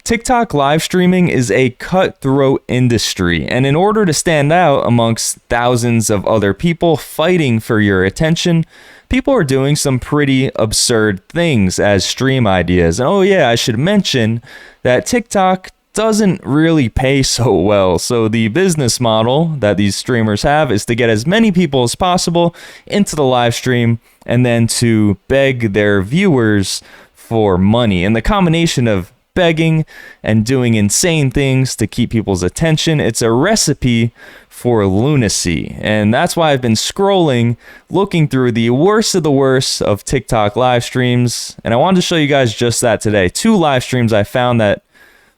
TikTok live streaming is a cutthroat industry, and in order to stand out amongst thousands of other people fighting for your attention, people are doing some pretty absurd things as stream ideas. And oh yeah, I should mention that TikTok doesn't really pay so well. So the business model that these streamers have is to get as many people as possible into the live stream and then to beg their viewers for money. And the combination of begging and doing insane things to keep people's attention, it's a recipe for lunacy. And that's why I've been scrolling, looking through the worst of the worst of TikTok live streams. And I wanted to show you guys just that today. 2 live streams I found that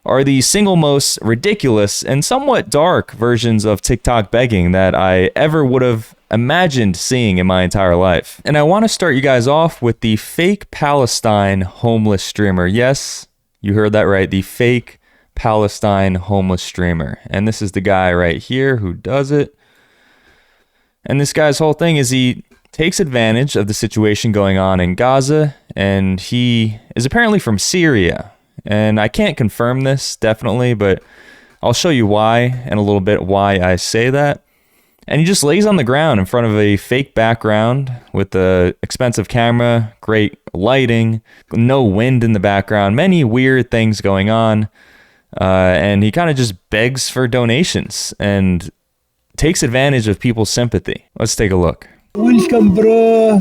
are the single most ridiculous and somewhat dark versions of TikTok begging that I ever would have imagined seeing in my entire life. And I want to start you guys off with the fake Palestine homeless streamer. Yes, you heard that right, the fake Palestine homeless streamer. And this is the guy right here who does it. And this guy's whole thing is he takes advantage of the situation going on in Gaza, and he is apparently from Syria. And I can't confirm this, definitely, but I'll show you why and a little bit why I say that. And he just lays on the ground in front of a fake background with the expensive camera, great lighting, no wind in the background, many weird things going on. And he kind of just begs for donations and takes advantage of people's sympathy. Let's take a look. Welcome, bro.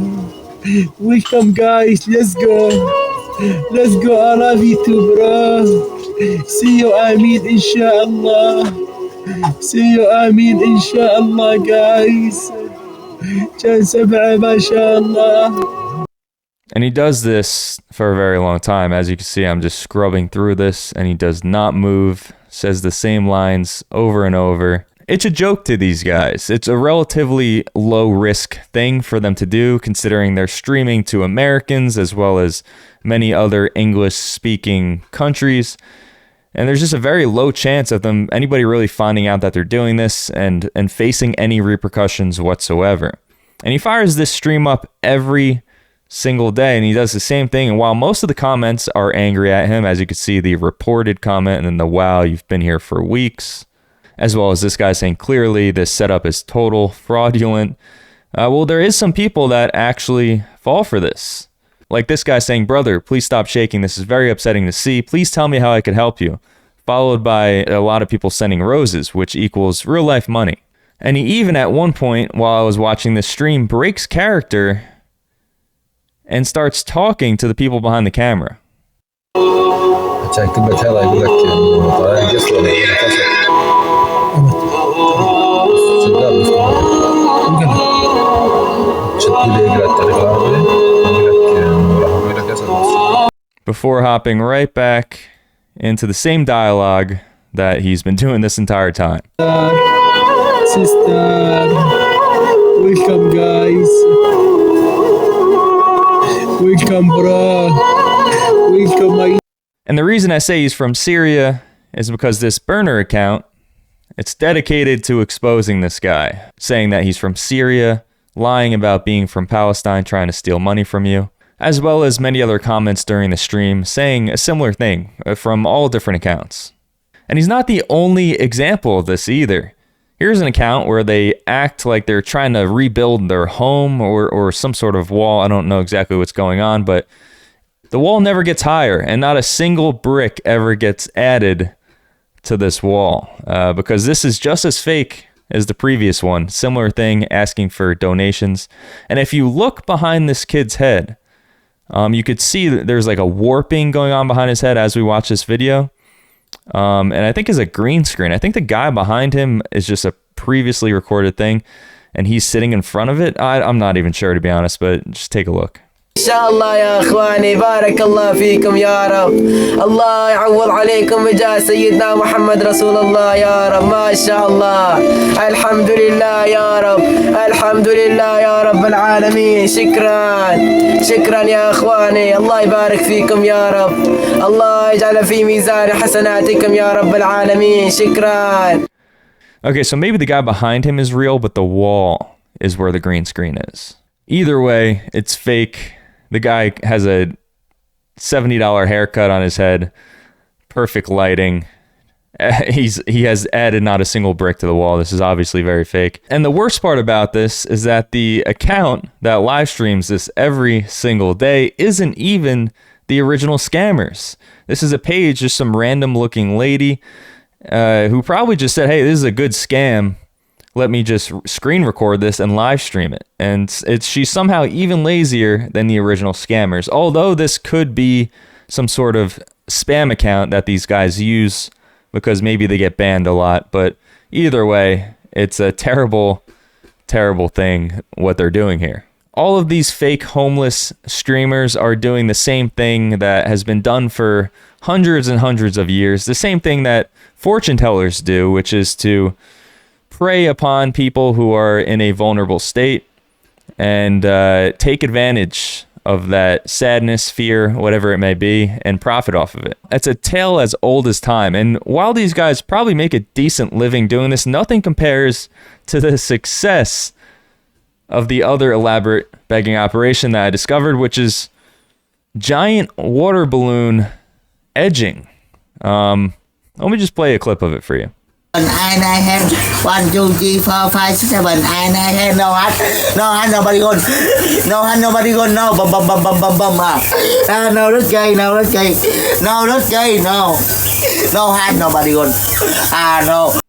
Welcome, guys. Let's go. Let's go. I love you too, bro. See you, Amin, inshallah. See you, Amin, inshallah, guys. And he does this for a very long time. As you can see, I'm just scrubbing through this, and he does not move, says the same lines over and over. It's a joke to these guys. It's a relatively low-risk thing for them to do, considering they're streaming to Americans as well as many other English-speaking countries. And there's just a very low chance of anybody really finding out that they're doing this and facing any repercussions whatsoever. And he fires this stream up every single day, and he does the same thing. And while most of the comments are angry at him, as you can see, the reported comment and then the "wow, you've been here for weeks," as well as this guy saying clearly this setup is total fraudulent. Well, there is some people that actually fall for this. Like this guy saying, "Brother, please stop shaking. This is very upsetting to see. Please tell me how I could help you." Followed by a lot of people sending roses, which equals real life money. And he even at one point, while I was watching this stream, breaks character and starts talking to the people behind the camera. Before hopping right back into the same dialogue that he's been doing this entire time. Sister, welcome, guys. Welcome, bro. Welcome, my. And the reason I say he's from Syria is because this burner account, it's dedicated to exposing this guy, saying that he's from Syria, lying about being from Palestine, trying to steal money from you, as well as many other comments during the stream saying a similar thing from all different accounts. And he's not the only example of this either. Here's an account where they act like they're trying to rebuild their home or some sort of wall. I don't know exactly what's going on, but the wall never gets higher and not a single brick ever gets added to this wall because this is just as fake as the previous one. Similar thing, asking for donations. And if you look behind this kid's head, you could see that there's like a warping going on behind his head as we watch this video. And I think it's a green screen. I think the guy behind him is just a previously recorded thing and he's sitting in front of it. I'm not even sure, to be honest, but just take a look. Inshallah ya akhwani, barakallah feekum ya Rab. Allah ya'awwad alaykum bijah Sayyidina Muhammad Rasulullah ya Rab. MashaAllah. Alhamdulillah ya Rab. Alhamdulillah ya Rabb al-Alameen. Shukran. Shukran ya akhwani. Allah yabarak feekum ya Rab. Allah yaj'ala fi mizan hasanatikum ya Rabb al-Alameen. Shukran. Okay, so maybe the guy behind him is real, but the wall is where the green screen is. Either way, it's fake. The guy has a $70 haircut on his head, perfect lighting. He has added not a single brick to the wall. This is obviously very fake. And the worst part about this is that the account that live streams this every single day isn't even the original scammers. This is a page, just some random looking lady who probably just said, hey, this is a good scam. Let me just screen record this and live stream it. And she's somehow even lazier than the original scammers. Although this could be some sort of spam account that these guys use because maybe they get banned a lot. But either way, it's a terrible, terrible thing what they're doing here. All of these fake homeless streamers are doing the same thing that has been done for hundreds and hundreds of years. The same thing that fortune tellers do, which is to prey upon people who are in a vulnerable state and take advantage of that sadness, fear, whatever it may be, and profit off of it. It's a tale as old as time. And while these guys probably make a decent living doing this, nothing compares to the success of the other elaborate begging operation that I discovered, which is giant water balloon edging. Let me just play a clip of it for you. I have 1, 2, 3, 4, 5, 6, 7. I have no hat, nobody gone. No hat, nobody gone. No, no, that's gay, no, that's gay. No, that's gay, no. No hat, nobody gone. No.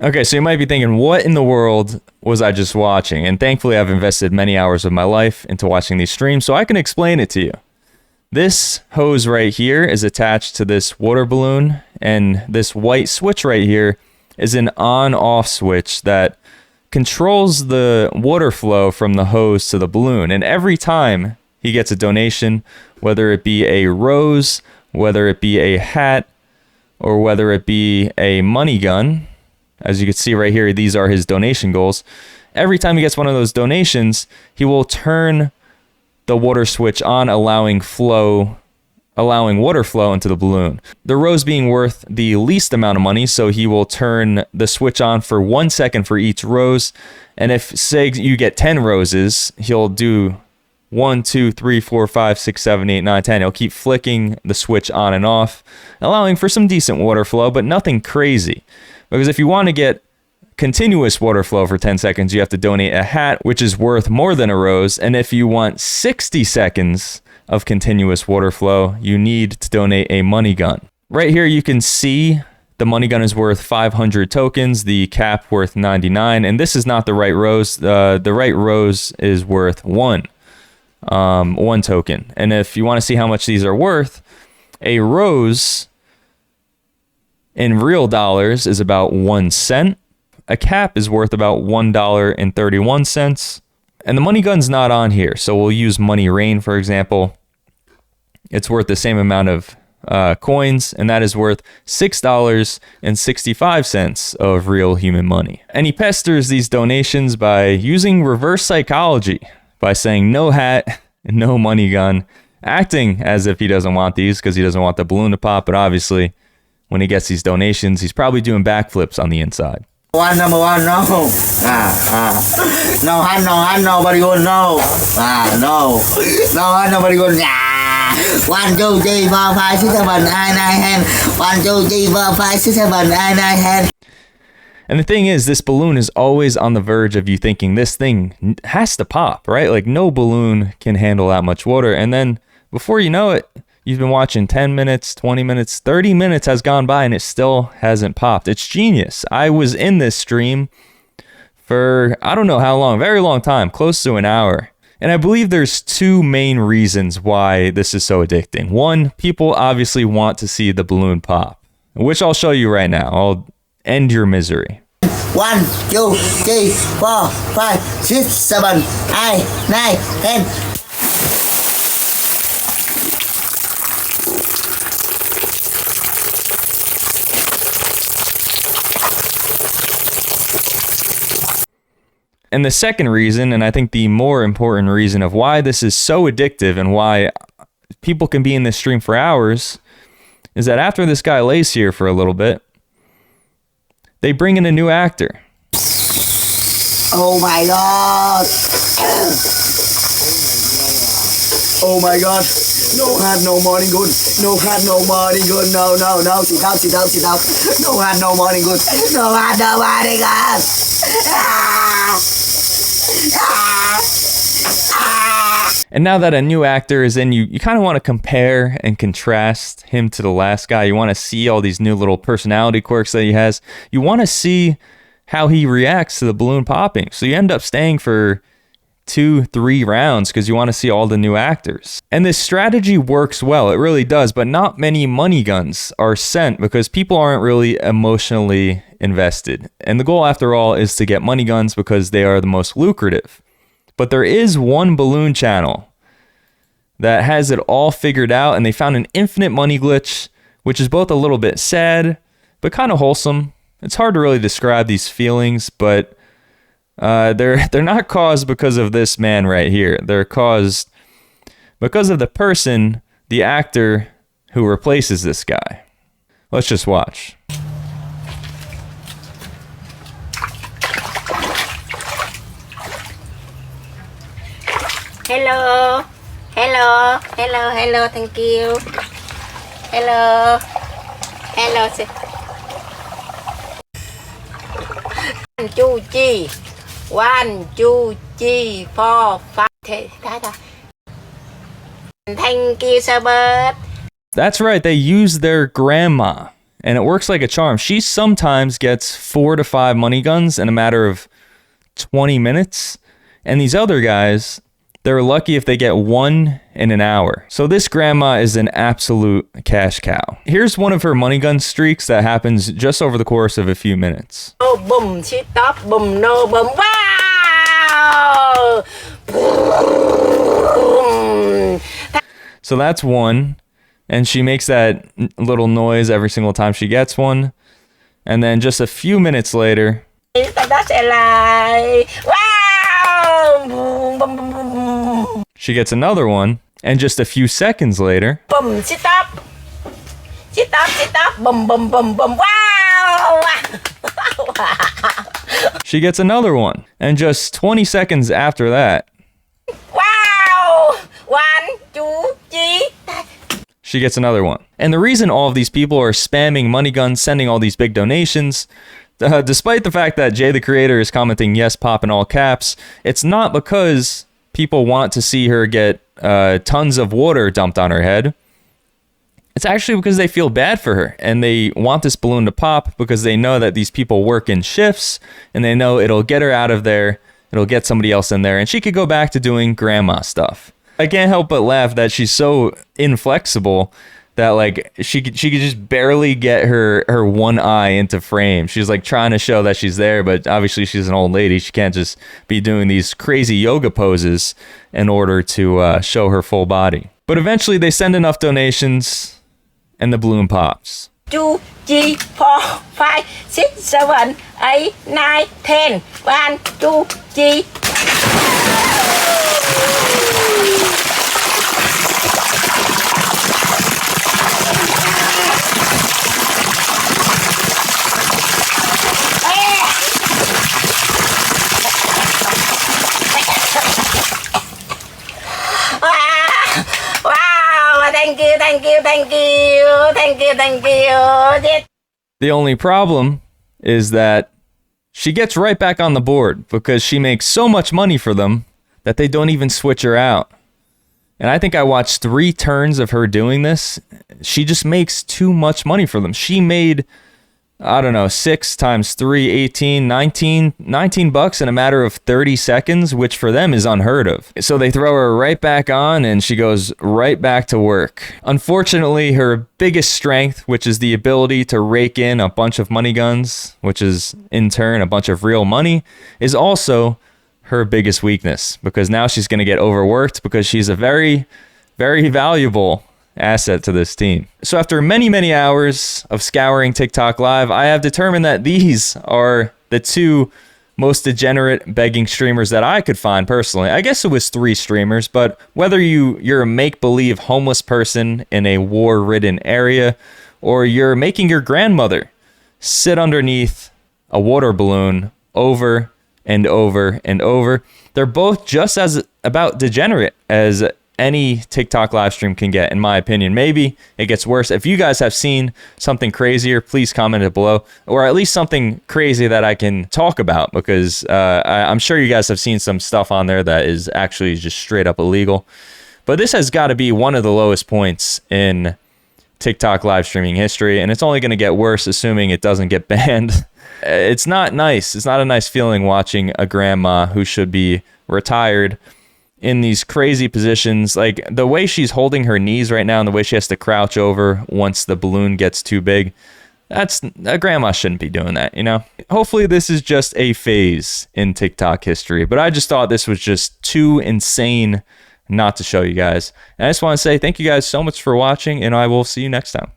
Okay, so you might be thinking, what in the world was I just watching? And thankfully, I've invested many hours of my life into watching these streams, so I can explain it to you. This hose right here is attached to this water balloon, and this white switch right here is an on-off switch that controls the water flow from the hose to the balloon. And every time he gets a donation, whether it be a rose, whether it be a hat, or whether it be a money gun, as you can see right here, these are his donation goals. Every time he gets one of those donations, he will turn the water switch on, allowing water flow into the balloon. The rose being worth the least amount of money, so he will turn the switch on for 1 second for each rose. And if, say, you get 10 roses, he'll do 1, 2, 3, 4, 5, 6, 7, 8, 9, 10. He'll keep flicking the switch on and off, allowing for some decent water flow, but nothing crazy. Because if you want to get continuous water flow for 10 seconds, you have to donate a hat, which is worth more than a rose. And if you want 60 seconds of continuous water flow, you need to donate a money gun. Right here, you can see the money gun is worth 500 tokens, the cap worth 99, and this is not the right rose. The right rose is worth one token. And if you want to see how much these are worth, a rose in real dollars is about 1 cent. A cap is worth about $1.31. And the money gun's not on here, so we'll use money rain, for example. It's worth the same amount of coins, and that is worth $6.65 of real human money. And he pesters these donations by using reverse psychology, by saying no hat, no money gun, acting as if he doesn't want these because he doesn't want the balloon to pop, but obviously when he gets these donations, he's probably doing backflips on the inside. Number one, no. No hat, nobody gonna know. No hat, nobody gonna. 1, 2, 3, 4, 5, 6, 7, 8, 9, 10. 1, 2, 3, 4, 5, 6, 7, 8, 9, 10. And the thing is, this balloon is always on the verge of you thinking this thing has to pop, right? Like no balloon can handle that much water. And then before you know it, you've been watching 10 minutes, 20 minutes, 30 minutes has gone by and it still hasn't popped. It's genius. I was in this stream for, I don't know how long, very long time, close to an hour. And I believe there's two main reasons why this is so addicting. One, people obviously want to see the balloon pop, which I'll show you right now. I'll end your misery. 1, 2, 3, 4, 5, 6, 7, 8, 9, 10. And the second reason, and I think the more important reason of why this is so addictive and why people can be in this stream for hours, is that after this guy lays here for a little bit, they bring in a new actor. Oh my god. Oh my god. No hat, no morning good. No hat, no morning good. No, no, no. Sit down, sit down, sit down. No hat, no morning good. No hat, no morning good. Ah! Ah! Ah! And now that a new actor is in, you kind of want to compare and contrast him to the last guy. You want to see all these new little personality quirks that he has. You want to see how he reacts to the balloon popping. So you end up staying for 2-3 rounds because you want to see all the new actors. And this strategy works well, it really does, but not many money guns are sent because people aren't really emotionally invested. And the goal, after all, is to get money guns because they are the most lucrative. But there is one balloon channel that has it all figured out, and they found an infinite money glitch, which is both a little bit sad, but kind of wholesome. It's hard to really describe these feelings, but they're not caused because of this man right here. They're caused because of the person, the actor who replaces this guy. Let's just watch. Hello, hello, hello, hello, thank you. Hello, hello. 1, 2, 3. 1, 2, 3, 4, 5. Thank you so much. That's right, they use their grandma, and it works like a charm. She sometimes gets 4 to 5 money guns in a matter of 20 minutes, and these other guys, they're lucky if they get 1 in an hour. So this grandma is an absolute cash cow. Here's one of her money gun streaks that happens just over the course of a few minutes. Oh, boom, stop, boom, no, boom, wow! Boom. So that's one, and she makes that little noise every single time she gets one. And then just a few minutes later, That's a lie. Wow! Boom, boom, boom, boom, boom. she gets another one, and just a few seconds later, Boom, stop. Stop, boom, boom, boom, boom, wow! she gets another one. And just 20 seconds after that, Wow! 1, 2, 3. she gets another one. And the reason all of these people are spamming money guns, sending all these big donations, despite the fact that Jay the Creator is commenting yes pop in all caps, it's not because people want to see her get tons of water dumped on her head. It's actually because they feel bad for her and they want this balloon to pop because they know that these people work in shifts and they know it'll get her out of there, it'll get somebody else in there, and she could go back to doing grandma stuff. I can't help but laugh that she's so inflexible that like she could just barely get her one eye into frame. She's like trying to show that she's there, but obviously she's an old lady. She can't just be doing these crazy yoga poses in order to show her full body. But eventually they send enough donations and the balloon pops. 2, 3, 4, 5, 6, 7, 8, 9, 10. 1, 2, 3. Wow, thank you, thank you, thank you, thank you, thank you. The only problem is that she gets right back on the board because she makes so much money for them that they don't even switch her out. And I think I watched 3 turns of her doing this. She just makes too much money for them. She made, I don't know, 6 times 3, 18, 19 bucks in a matter of 30 seconds, which for them is unheard of. So they throw her right back on and she goes right back to work. Unfortunately, her biggest strength, which is the ability to rake in a bunch of money guns, which is in turn a bunch of real money, is also her biggest weakness, because now she's going to get overworked because she's a very, very valuable asset to this team. So after many, many hours of scouring TikTok Live, I have determined that these are the 2 most degenerate begging streamers that I could find personally. I guess it was 3 streamers, but whether you're a make-believe homeless person in a war-ridden area, or you're making your grandmother sit underneath a water balloon over and over and over, they're both just as about degenerate as any TikTok live stream can get, in my opinion. Maybe it gets worse. If you guys have seen something crazier, please comment it below, or at least something crazy that I can talk about, because I'm sure you guys have seen some stuff on there that is actually just straight up illegal. But this has got to be one of the lowest points in TikTok live streaming history, and it's only going to get worse assuming it doesn't get banned. It's not nice. It's not a nice feeling watching a grandma who should be retired in these crazy positions. Like the way she's holding her knees right now and the way she has to crouch over once the balloon gets too big, that's a grandma shouldn't be doing that, you know? Hopefully this is just a phase in TikTok history, but I just thought this was just too insane not to show you guys. And I just want to say thank you guys so much for watching, and I will see you next time.